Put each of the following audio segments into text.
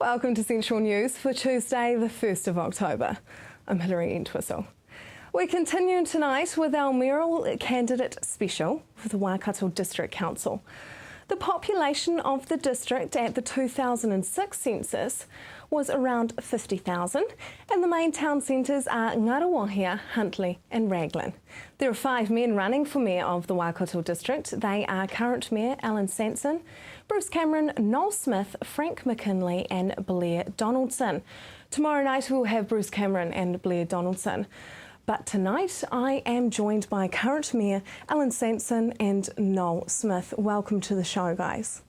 Welcome to Central News for Tuesday, the 1st of October. I'm Hilary Entwistle. We continue tonight with our mayoral candidate special for the Waikato District Council. The population of the district at the 2006 census was around 50,000, and the main town centres are Ngaruawahia, Huntly and Raglan. There are 5 men running for mayor of the Waikato district. They are current mayor Alan Sanson, Bruce Cameron, Noel Smith, Frank McKinley and Blair Donaldson. Tomorrow night we'll have Bruce Cameron and Blair Donaldson. But tonight I am joined by current mayor Alan Sanson and Noel Smith. Welcome to the show, guys.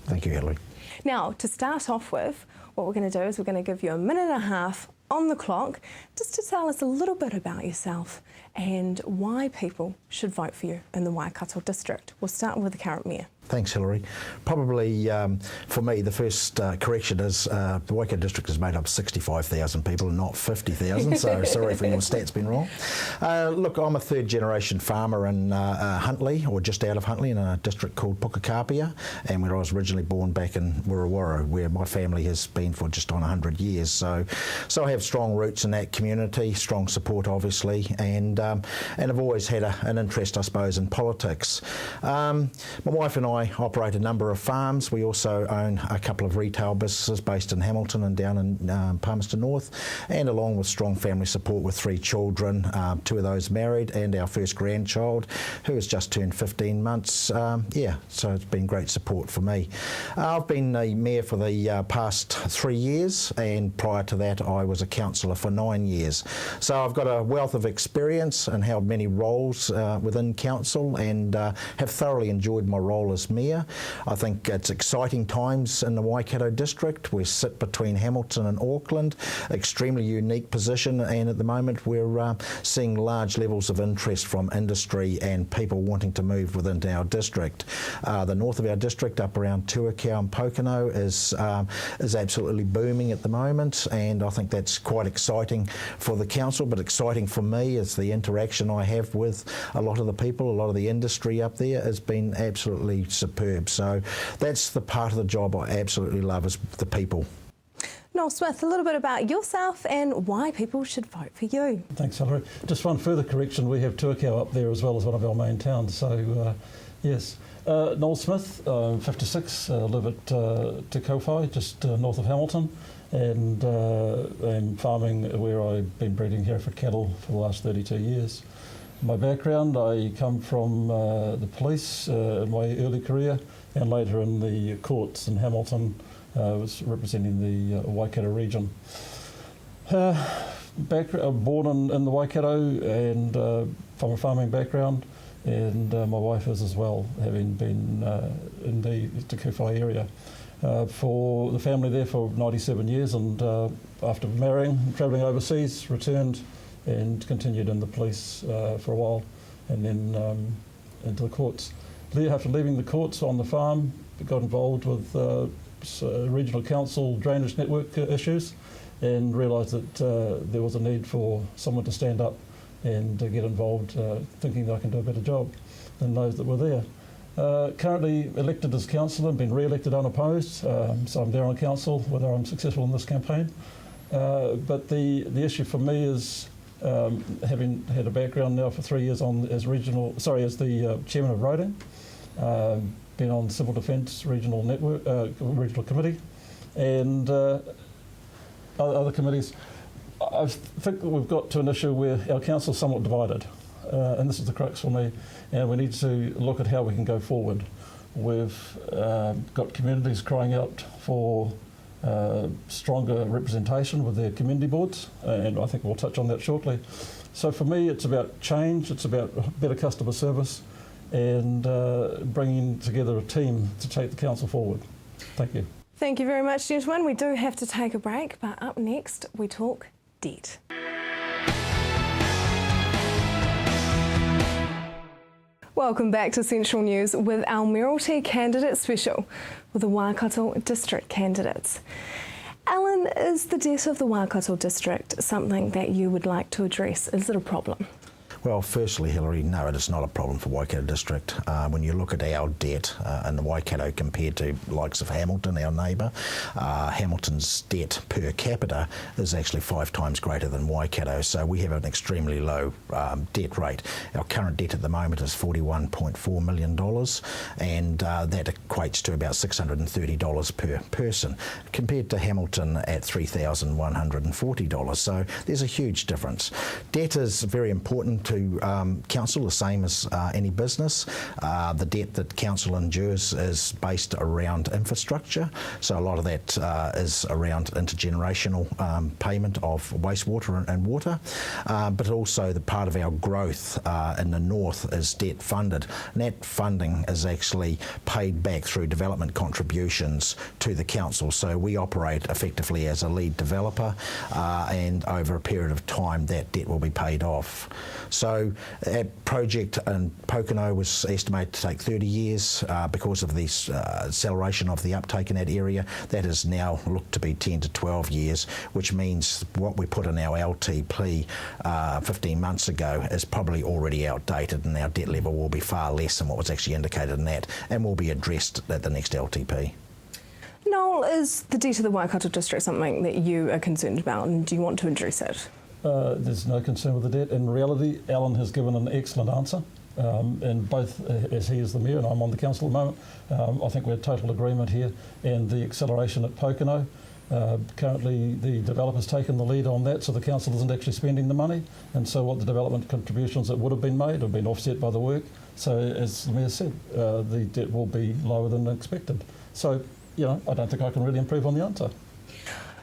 Thank you, Hilary. Now, to start off with, what we're going to do is we're going to give you a minute and a half on the clock just to tell us a little bit about yourself and why people should vote for you in the Waikato district. We'll start with the current mayor. Thanks, Hilary. Probably for me, the first correction is the Waikato district is made up of 65,000 people and not 50,000, so sorry if your stat's been wrong. Look, I'm a third generation farmer in Huntly, or just out of Huntly, in a district called Pukakapia, and where I was originally born back in Wurawara, where my family has been for just on 100 years. So I have strong roots in that community, strong support obviously, and I've always had an interest, I suppose, in politics. My wife and I operate a number of farms. We also own a couple of retail businesses based in Hamilton and down in Palmerston North, and along with strong family support with 3 children, 2 of those married, and our first grandchild who has just turned 15 months. So it's been great support for me. I've been the mayor for the past 3 years, and prior to that I was a councillor for 9 years. So I've got a wealth of experience and held many roles within council, and have thoroughly enjoyed my role as mayor. I think it's exciting times in the Waikato district. We sit between Hamilton and Auckland, extremely unique position, and at the moment we're seeing large levels of interest from industry and people wanting to move within our district. The north of our district, up around Tuakau and Pokeno, is absolutely booming at the moment, and I think that's quite exciting for the council, but exciting for me is the interaction I have with a lot of the people, a lot of the industry up there has been absolutely superb. So that's the part of the job I absolutely love, is the people. Noel Smith, a little bit about yourself and why people should vote for you. Thanks, Hilary. Just one further correction, we have Tuakau up there as well as one of our main towns, so yes. Noel Smith, I'm 56, live at Te Kauwhai, just north of Hamilton, and I'm farming where I've been breeding Hereford cattle for the last 32 years. My background, I come from the police in my early career, and later in the courts in Hamilton. Was representing the Waikato region. Born in the Waikato, and from a farming background, and my wife is as well, having been in the Te Kauwhai area. For the family there for 97 years, and after marrying, travelling overseas, returned and continued in the police for a while, and then into the courts. After leaving the courts on the farm, got involved with regional council drainage network issues, and realised that there was a need for someone to stand up and get involved, thinking that I can do a better job than those that were there. Currently elected as councillor and been re-elected unopposed, so I'm there on council whether I'm successful in this campaign. But the issue for me is, having had a background now for 3 years as the chairman of Roading, been on Civil Defence Regional Network, Regional Committee, and other committees. I think that we've got to an issue where our council is somewhat divided, and this is the crux for me, and we need to look at how we can go forward. We've got communities crying out for stronger representation with their community boards, and I think we'll touch on that shortly. So for me, it's about change, it's about better customer service, and bringing together a team to take the council forward. Thank you. Thank you very much, gentlemen. We do have to take a break, but up next we talk debt. Welcome back to Central News with our mayoralty candidate special with the Waikato district candidates. Alan, is the debt of the Waikato district something that you would like to address? Is it a problem? Well, firstly, Hillary, no, it is not a problem for Waikato District. When you look at our debt in the Waikato compared to likes of Hamilton, our neighbour, Hamilton's debt per capita is actually 5 times greater than Waikato, so we have an extremely low debt rate. Our current debt at the moment is $41.4 million, and that equates to about $630 per person, compared to Hamilton at $3,140. So there's a huge difference. Debt is very important to council, the same as any business. The debt that council endures is based around infrastructure, so a lot of that is around intergenerational payment of wastewater and water, but also the part of our growth in the north is debt funded, and that funding is actually paid back through development contributions to the council. So we operate effectively as a lead developer, and over a period of time that debt will be paid off. So that project in Pokeno was estimated to take 30 years because of the acceleration of the uptake in that area. That is now looked to be 10 to 12 years, which means what we put in our LTP 15 months ago is probably already outdated, and our debt level will be far less than what was actually indicated in that, and will be addressed at the next LTP. Noel, is the debt of the Waikato District something that you are concerned about, and do you want to address it? There's no concern with the debt. In reality, Alan has given an excellent answer, and both as he is the Mayor and I'm on the council at the moment, I think we're in total agreement here, and the acceleration at Pokeno. Currently the developer's taken the lead on that, so the council isn't actually spending the money, and so what the development contributions that would have been made have been offset by the work. So as the Mayor said, the debt will be lower than expected. So, you know, I don't think I can really improve on the answer.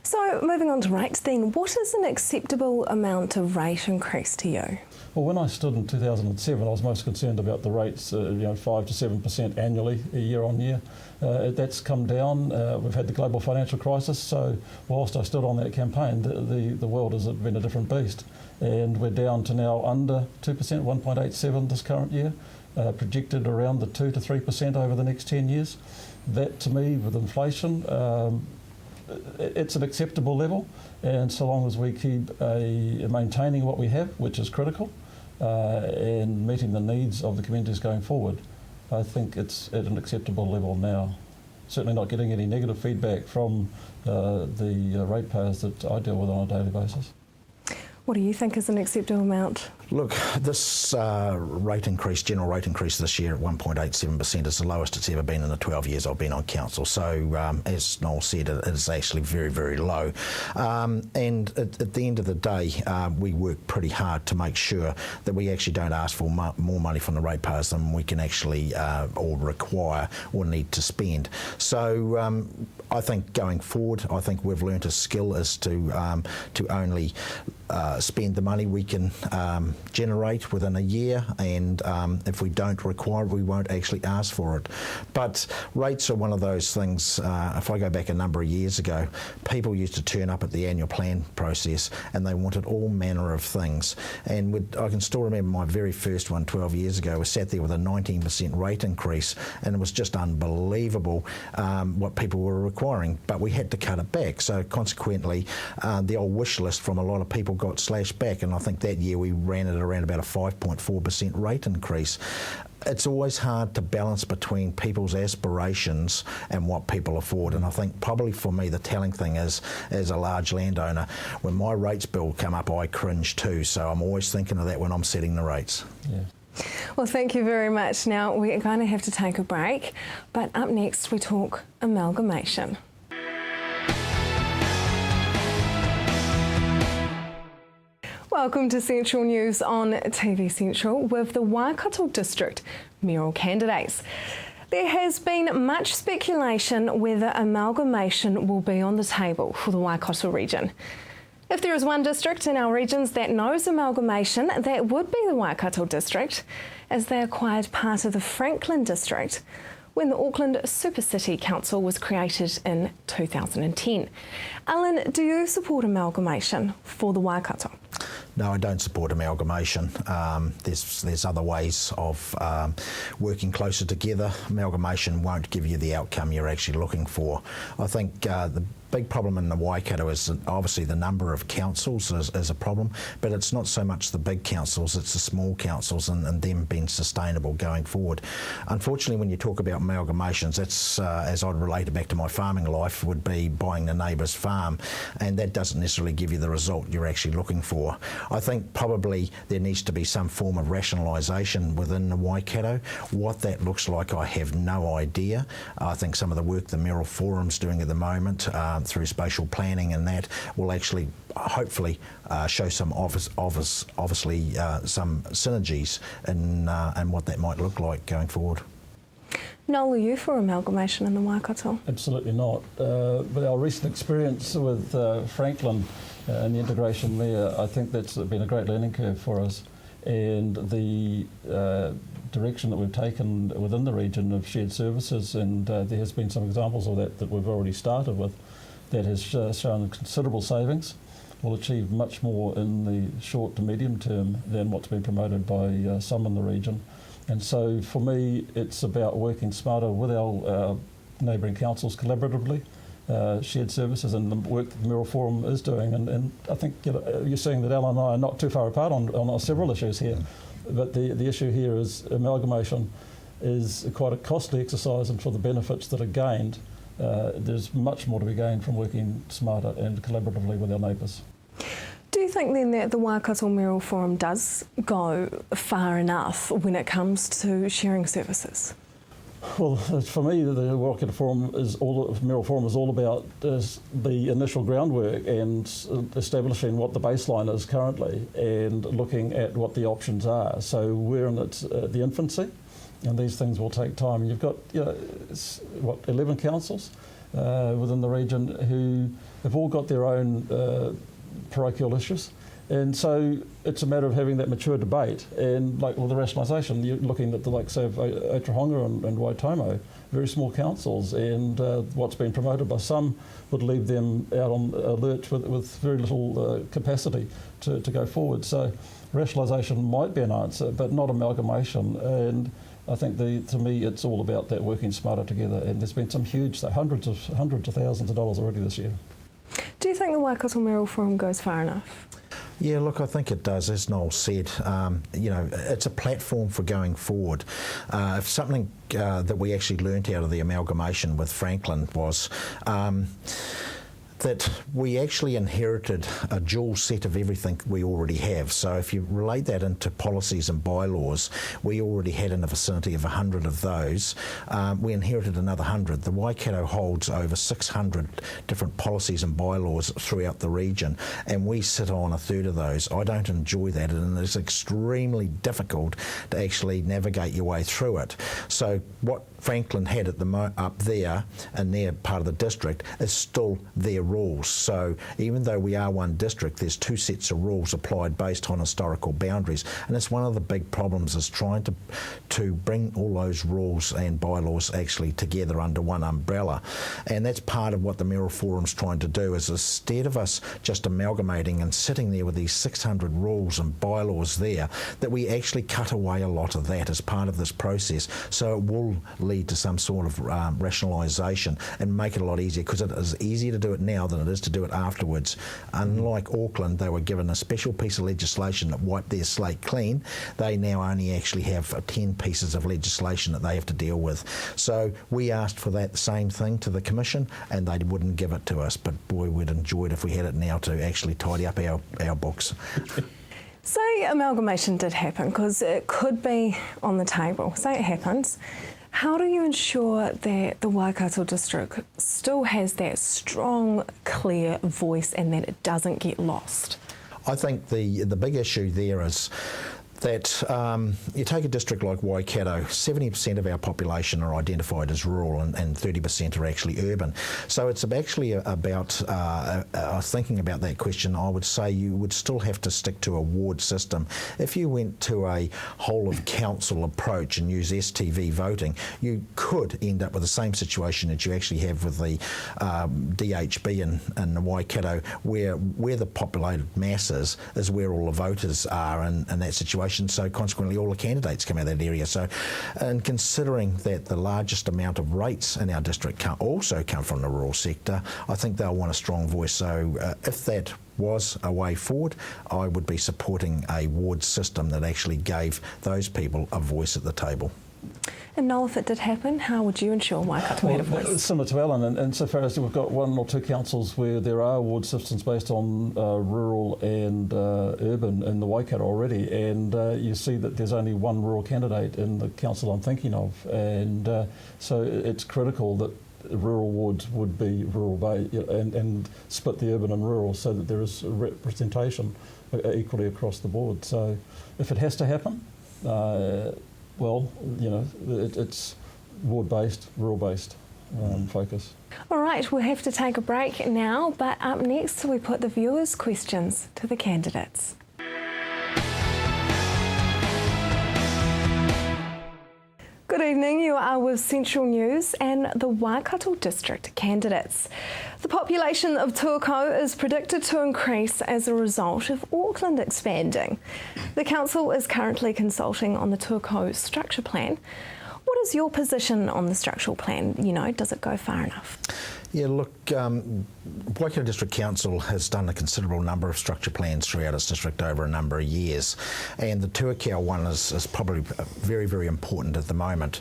So moving on to rates then, what is an acceptable amount of rate increase to you? Well, when I stood in 2007, I was most concerned about the rates, 5 to 7% annually, year on year. That's come down. We've had the global financial crisis, so whilst I stood on that campaign, the world has been a different beast. And we're down to now under 2%, 1.87 this current year, projected around the 2 to 3% over the next 10 years. That, to me, with inflation, it's an acceptable level, and so long as we keep maintaining what we have, which is critical, and meeting the needs of the communities going forward, I think it's at an acceptable level now. Certainly not getting any negative feedback from the ratepayers that I deal with on a daily basis. What do you think is an acceptable amount? Look, this rate increase, general rate increase this year at 1.87% is the lowest it's ever been in the 12 years I've been on council. So, as Noel said, it is actually very, very low. And at the end of the day, we work pretty hard to make sure that we actually don't ask for more money from the ratepayers than we can actually or require or need to spend. So, I think going forward, I think we've learnt a skill as to only spend the money we can generate within a year, and if we don't require it, we won't actually ask for it. But rates are one of those things. If I go back a number of years ago, people used to turn up at the annual plan process and they wanted all manner of things, and I can still remember my very first one 12 years ago. We sat there with a 19% rate increase, and it was just unbelievable what people were requiring, but we had to cut it back. So consequently, the old wish list from a lot of people got slashed back, and I think that year we ran it around about a 5.4% rate increase. It's always hard to balance between people's aspirations and what people afford, and I think probably for me the telling thing is, as a large landowner, when my rates bill come up, I cringe too, so I'm always thinking of that when I'm setting the rates. Yeah. Well, thank you very much. Now we're going to have to take a break, but up next we talk amalgamation. Welcome to Central News on TV Central with the Waikato District mayoral candidates. There has been much speculation whether amalgamation will be on the table for the Waikato region. If there is one district in our regions that knows amalgamation, that would be the Waikato District, as they acquired part of the Franklin District when the Auckland Super City Council was created in 2010. Alan, do you support amalgamation for the Waikato? No, I don't support amalgamation. There's other ways of working closer together. Amalgamation won't give you the outcome you're actually looking for. I think the big problem in the Waikato is obviously the number of councils is a problem, but it's not so much the big councils, it's the small councils and them being sustainable going forward. Unfortunately, when you talk about amalgamations, that's, as I'd relate it back to my farming life, would be buying the neighbour's farm, and that doesn't necessarily give you the result you're actually looking for. I think probably there needs to be some form of rationalisation within the Waikato. What that looks like, I have no idea. I think some of the work the Mayoral Forum's doing at the moment through spatial planning and that will actually hopefully show some obviously some synergies in what that might look like going forward. Noel, are you for amalgamation in the Waikato? Absolutely not. With our recent experience with Franklin and the integration there, I think that's been a great learning curve for us. And the direction that we've taken within the region of shared services, and there has been some examples of that we've already started with, that has shown considerable savings. We'll achieve much more in the short to medium term than what's been promoted by some in the region. And so for me, it's about working smarter with our neighbouring councils collaboratively, shared services, and the work that the Mayoral Forum is doing. And I think you're seeing that Alan and I are not too far apart on several issues here. But the issue here is amalgamation is quite a costly exercise, and for the benefits that are gained, there's much more to be gained from working smarter and collaboratively with our neighbours. Do you think then that the Waikato Mayoral Forum does go far enough when it comes to sharing services? Well, for me, the Waikato Forum Mayoral Forum is all about the initial groundwork and establishing what the baseline is currently and looking at what the options are. So we're in the infancy, and these things will take time. You've got 11 councils within the region who have all got their own parochial issues, and so it's a matter of having that mature debate. And like with the rationalisation, you're looking at the likes of Otahonga and Waitomo, very small councils, and what's been promoted by some would leave them out on a lurch with very little capacity to go forward. So rationalisation might be an answer, but not amalgamation. And I think to me it's all about that working smarter together, and there's been some huge, hundreds of thousands of dollars already this year. Do you think the Waikato Mayoral Forum goes far enough? Yeah, look, I think it does. As Noel said, it's a platform for going forward. If something that we actually learnt out of the amalgamation with Franklin was that we actually inherited a dual set of everything we already have. So if you relate that into policies and bylaws, we already had in the vicinity of 100 of those. We inherited another 100. The Waikato holds over 600 different policies and bylaws throughout the region, and we sit on a third of those. I don't enjoy that, and it's extremely difficult to actually navigate your way through it. So what Franklin had at up there in their part of the district is still their rules. So even though we are one district, there's two sets of rules applied based on historical boundaries, and it's one of the big problems is trying to bring all those rules and bylaws actually together under one umbrella. And that's part of what the Mayoral Forum's trying to do, is instead of us just amalgamating and sitting there with these 600 rules and bylaws there, that we actually cut away a lot of that as part of this process, so it will lead to some sort of rationalisation and make it a lot easier, because it is easier to do it now than it is to do it afterwards. Unlike Auckland, they were given a special piece of legislation that wiped their slate clean. They now only actually have 10 pieces of legislation that they have to deal with. So we asked for that same thing to the Commission, and they wouldn't give it to us, but boy, we'd enjoy it if we had it now to actually tidy up our books. Say amalgamation did happen, because it could be on the table. Say it happens. How do you ensure that the Waikato district still has that strong, clear voice and that it doesn't get lost? I think the big issue there is that you take a district like Waikato, 70% of our population are identified as rural and 30% are actually urban. So it's actually about thinking about that question. I would say you would still have to stick to a ward system. If you went to a whole of council approach and use STV voting, you could end up with the same situation that you actually have with the DHB in the Waikato, where the populated mass is where all the voters are in that situation. population, so consequently all the candidates come out of that area. So, and considering that the largest amount of rates in our district also come from the rural sector, I think they'll want a strong voice. So if that was a way forward, I would be supporting a ward system that actually gave those people a voice at the table. And Noel, if it did happen, how would you ensure Waikato had a voice? Similar to Alan, and so far as we've got 1 or 2 councils where there are ward systems based on rural and urban in the Waikato already, and you see that there's only 1 rural candidate in the council I'm thinking of, and so it's critical that rural wards would be rural and split the urban and rural so that there is representation equally across the board. So if it has to happen, well, you know, it's ward-based, rural-based focus. All right, we'll have to take a break now, but up next we put the viewers' questions to the candidates. Good evening, you are with Central News and the Waikato District candidates. The population of Tuakau is predicted to increase as a result of Auckland expanding. The council is currently consulting on the Tuakau structure plan. What is your position on the structural plan? You know, does it go far enough? Yeah, look, Waikato District Council has done a considerable number of structure plans throughout its district over a number of years, and the Tuakau one is probably very, very important at the moment.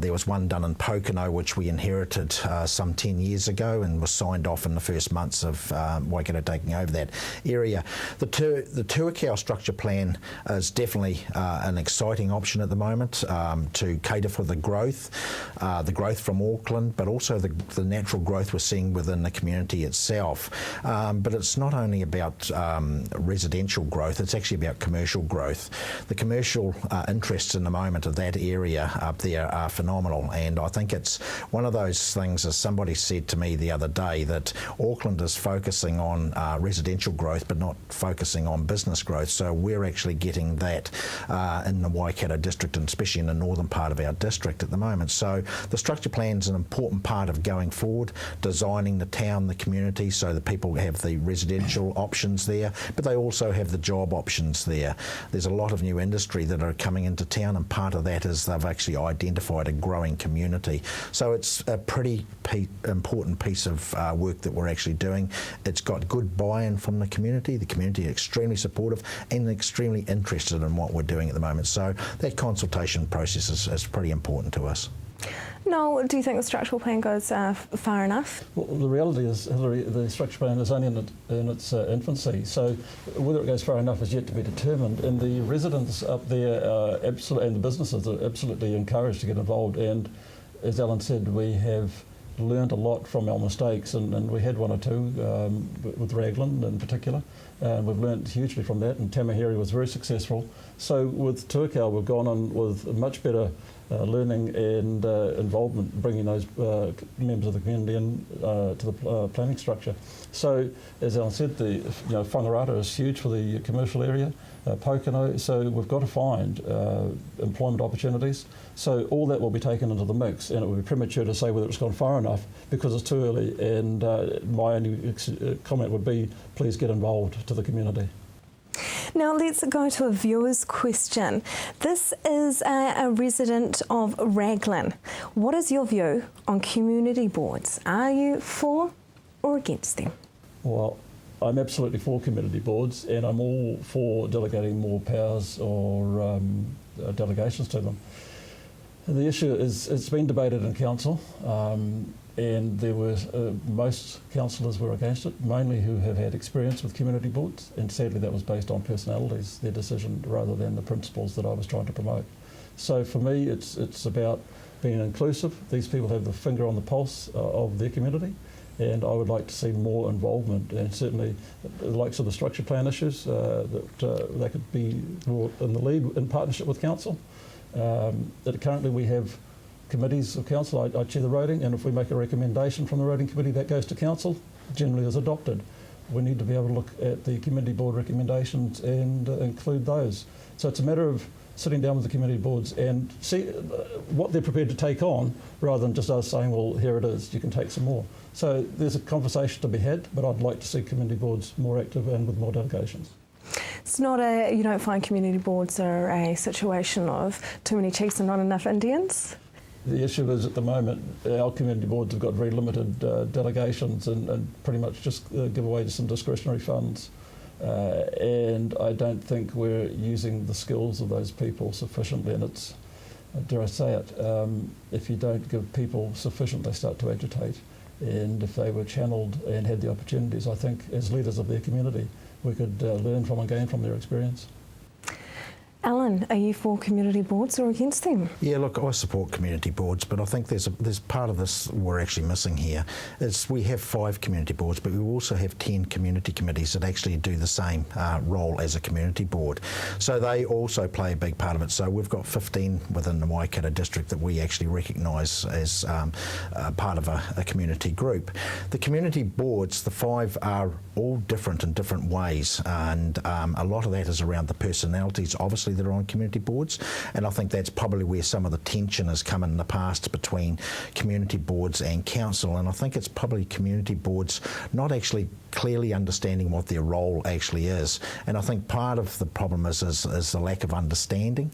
There was one done in Pokeno which we inherited some 10 years ago and was signed off in the first months of Waikato taking over that area. The Tuakau structure plan is definitely an exciting option at the moment to cater for the growth from Auckland, but also the natural growth we're seeing within the community itself. But it's not only about residential growth, it's actually about commercial growth. The commercial interests in the moment of that area up there are phenomenal, and I think it's one of those things, as somebody said to me the other day, that Auckland is focusing on residential growth but not focusing on business growth, so we're actually getting that in the Waikato district, and especially in the northern part of our district at the moment. So the structure plan is an important part of going forward, designing the town, the community, so that people have the residential options there, but they also have the job options there. There's a lot of new industry that are coming into town, and part of that is they've actually identified a growing community. So it's a pretty important piece of work that we're actually doing. It's got good buy-in from the community. The community are extremely supportive and extremely interested in what we're doing at the moment. So that consultation process is pretty important to us. Noel, do you think the structural plan goes far enough? Well, the reality is, Hilary, the structure plan is only in its infancy, so whether it goes far enough is yet to be determined. And the residents up there and the businesses are absolutely encouraged to get involved. And as Alan said, we have learned a lot from our mistakes, and we had 1 or 2 with Raglan in particular. We've learned hugely from that, and Tamaheri was very successful. So with Tuakau, we've gone on with a much better learning and involvement, bringing those members of the community in to the planning structure. So, as Alan said, the Whangarata is huge for the commercial area, Pokeno, so we've got to find employment opportunities. So all that will be taken into the mix, and it would be premature to say whether it's gone far enough because it's too early, and my only comment would be please get involved to the community. Now let's go to a viewer's question. This is a resident of Raglan. What is your view on community boards? Are you for or against them? Well, I'm absolutely for community boards, and I'm all for delegating more powers or delegations to them. The issue is it's been debated in council, and there were most councillors were against it, mainly who have had experience with community boards, and sadly that was based on personalities, their decision, rather than the principles that I was trying to promote. So for me, it's about being inclusive. These people have the finger on the pulse of their community, and I would like to see more involvement, and certainly the likes of the structure plan issues, that they could be brought in the lead in partnership with council. Currently we have committees of council. I chair the roading, and if we make a recommendation from the roading committee that goes to council, generally is adopted. We need to be able to look at the community board recommendations and include those. So it's a matter of sitting down with the community boards and see what they're prepared to take on, rather than just us saying, well, here it is, you can take some more. So there's a conversation to be had, but I'd like to see community boards more active and with more delegations. It's not you don't find community boards are a situation of too many chiefs and not enough Indians? The issue is at the moment our community boards have got very limited delegations and pretty much just give away to some discretionary funds. And I don't think we're using the skills of those people sufficiently, and it's, dare I say it, if you don't give people sufficient, they start to agitate. And if they were channelled and had the opportunities, I think as leaders of their community, we could learn from and gain from their experience. Alan, are you for community boards or against them? Yeah, look, I support community boards, but I think there's part of this we're actually missing here. Is we have 5 community boards, but we also have 10 community committees that actually do the same role as a community board. So they also play a big part of it. So we've got 15 within the Waikato district that we actually recognise as part of a community group. The community boards, the 5, are all different in different ways, and a lot of that is around the personalities, obviously, that are on community boards, and I think that's probably where some of the tension has come in the past between community boards and council, and I think it's probably community boards not actually clearly understanding what their role actually is, and I think part of the problem is the lack of understanding.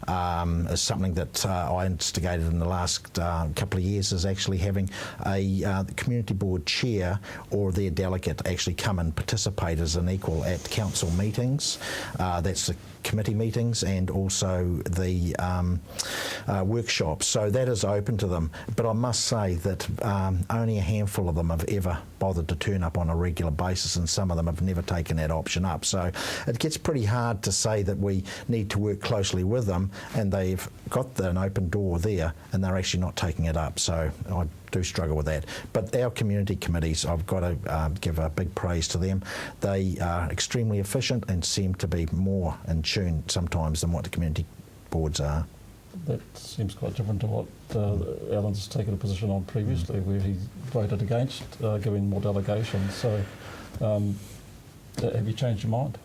Is something that I instigated in the last couple of years, is actually having a community board chair or their delegate actually come and participate as an equal at council meetings. That's the committee meetings and also the workshops. So that is open to them. But I must say that only a handful of them have ever bothered to turn up on a regular basis, and some of them have never taken that option up. So it gets pretty hard to say that we need to work closely with them, and they've got an open door there and they're actually not taking it up. So I do struggle with that. But our community committees, I've got to give a big praise to them. They are extremely efficient and seem to be more in tune sometimes than what the community boards are. That seems quite different to what Alan's taken a position on previously, where he voted against giving more delegations. So have you changed your mind?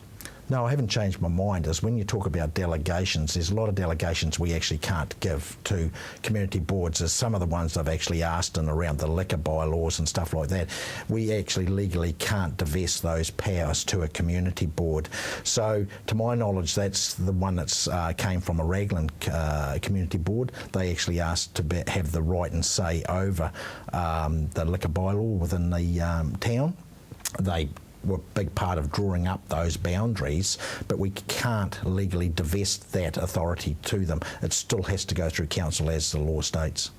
No, I haven't changed my mind. As when you talk about delegations, there's a lot of delegations we actually can't give to community boards. As some of the ones I've actually asked and around the liquor bylaws and stuff like that, we actually legally can't divest those powers to a community board. So to my knowledge, that's the one that's came from a Raglan community board. They actually asked to have the right and say over the liquor bylaw within the town. They were a big part of drawing up those boundaries, but we can't legally divest that authority to them. It still has to go through council as the law states.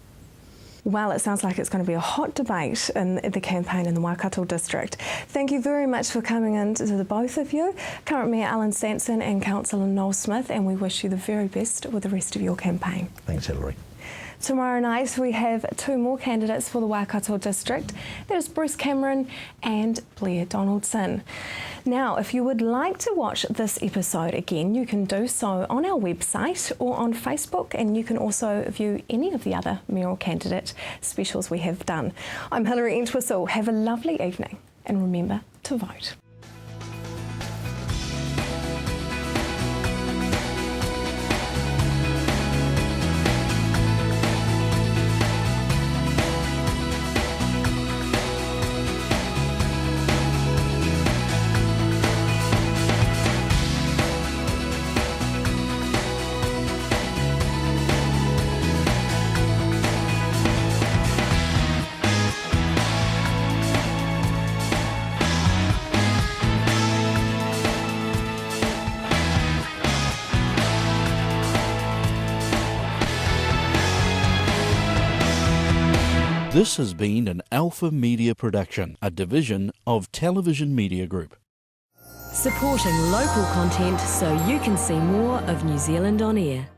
Well, it sounds like it's going to be a hot debate in the campaign in the Waikato district. Thank you very much for coming in to the both of you, Current Mayor Alan Sampson and Councillor Noel Smith, and we wish you the very best with the rest of your campaign. Thanks, Hilary. Tomorrow night we have 2 more candidates for the Waikato district. That is Bruce Cameron and Blair Donaldson. Now, if you would like to watch this episode again, you can do so on our website or on Facebook, and you can also view any of the other mayoral candidate specials we have done. I'm Hilary Entwistle. Have a lovely evening, and remember to vote. This has been an Alpha Media production, a division of Television Media Group. Supporting local content so you can see more of New Zealand on air.